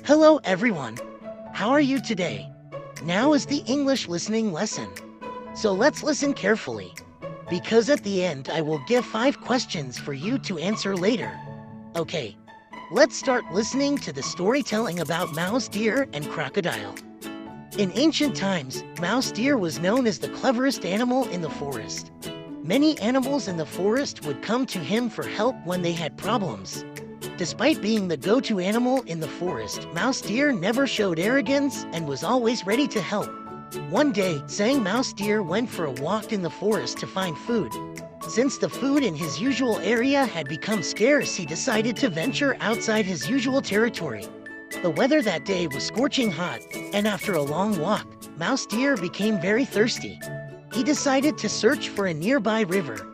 Hello everyone. How are you today? Now is the English listening lesson. So let's listen carefully. Because at the end I will give 5 questions for you to answer later. Okay, let's start listening to the storytelling about mouse deer and crocodile. In ancient times, mouse deer was known as the cleverest animal in the forest. Many animals in the forest would come to him for help when they had problems. Despite being the go-to animal in the forest, mouse deer never showed arrogance and was always ready to help. One day, Sang mouse deer went for a walk in the forest to find food. Since the food in his usual area had become scarce, he decided to venture outside his usual territory. The weather that day was scorching hot, and after a long walk, mouse deer became very thirsty. He decided to search for a nearby river.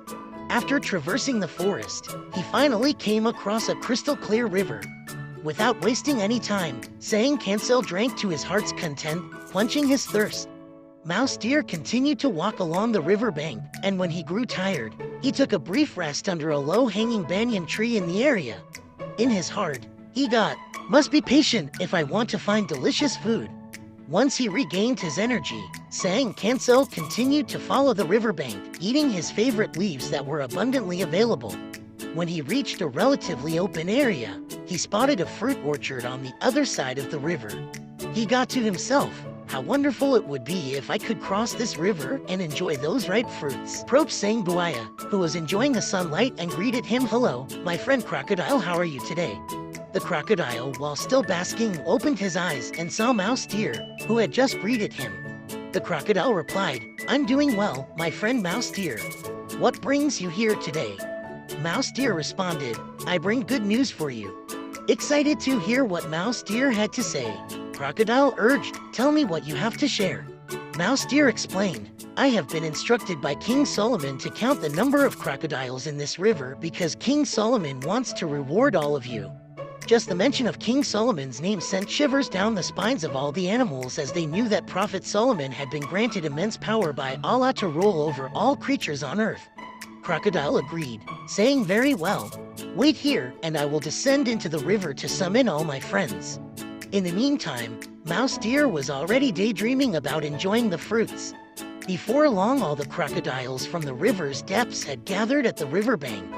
After traversing the forest, he finally came across a crystal-clear river. Without wasting any time, Sang Cancel drank to his heart's content, quenching his thirst. Mouse deer continued to walk along the river bank, and when he grew tired, he took a brief rest under a low-hanging banyan tree in the area. In his heart, he must be patient if I want to find delicious food. Once he regained his energy, Sang Cancel continued to follow the riverbank, eating his favorite leaves that were abundantly available. When he reached a relatively open area, he spotted a fruit orchard on the other side of the river. He got to himself, how wonderful it would be if I could cross this river and enjoy those ripe fruits. Approached Sang Buaya, who was enjoying the sunlight, and greeted him. Hello, my friend Crocodile, how are you today? The crocodile, while still basking, opened his eyes and saw Mouse Deer, who had just greeted him. The crocodile replied, I'm doing well, my friend Mouse Deer. What brings you here today? Mouse Deer responded, I bring good news for you. Excited to hear what Mouse Deer had to say, Crocodile urged, tell me what you have to share. Mouse Deer explained, I have been instructed by King Solomon to count the number of crocodiles in this river because King Solomon wants to reward all of you. Just the mention of King Solomon's name sent shivers down the spines of all the animals, as they knew that Prophet Solomon had been granted immense power by Allah to rule over all creatures on earth. Crocodile agreed, saying, very well. Wait here, and I will descend into the river to summon all my friends. In the meantime, Mouse Deer was already daydreaming about enjoying the fruits. Before long, all the crocodiles from the river's depths had gathered at the riverbank.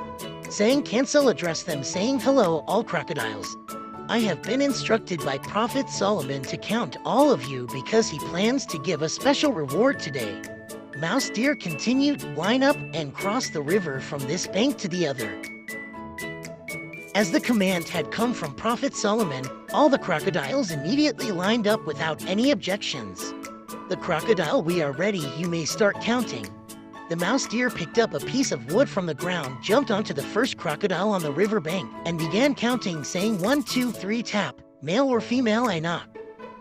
Sang Cancel addressed them, saying, hello, all crocodiles. I have been instructed by Prophet Solomon to count all of you because he plans to give a special reward today. Mouse Deer continued, line up and cross the river from this bank to the other. As the command had come from Prophet Solomon, all the crocodiles immediately lined up without any objections. The crocodile, we are ready, you may start counting. The Mouse Deer picked up a piece of wood from the ground, jumped onto the first crocodile on the river bank, and began counting, saying 1, 2, 3 tap, male or female I knock.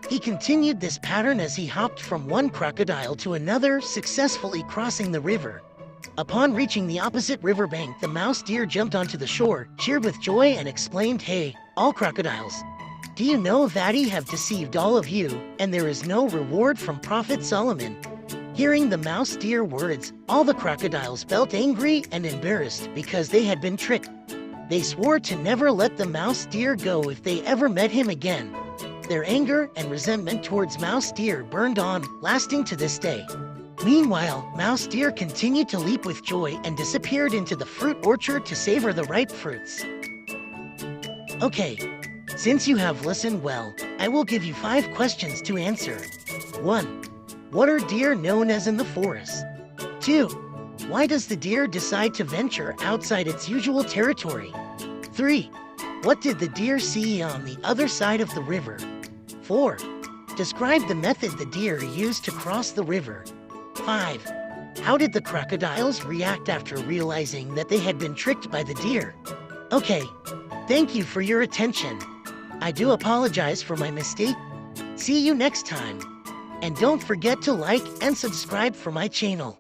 He continued this pattern as he hopped from one crocodile to another, successfully crossing the river. Upon reaching the opposite riverbank, the Mouse Deer jumped onto the shore, cheered with joy, and exclaimed, hey, all crocodiles. Do you know that I have deceived all of you, and there is no reward from Prophet Solomon? Hearing the Mouse Deer words, all the crocodiles felt angry and embarrassed because they had been tricked. They swore to never let the Mouse Deer go if they ever met him again. Their anger and resentment towards Mouse Deer burned on, lasting to this day. Meanwhile, Mouse Deer continued to leap with joy and disappeared into the fruit orchard to savor the ripe fruits. Okay, since you have listened well, I will give you 5 questions to answer. 1. What are deer known as in the forest? 2. Why does the deer decide to venture outside its usual territory? 3. What did the deer see on the other side of the river? 4. Describe the method the deer used to cross the river. 5. How did the crocodiles react after realizing that they had been tricked by the deer? Okay, thank you for your attention. I do apologize for my mistake. See you next time. And don't forget to like and subscribe for my channel.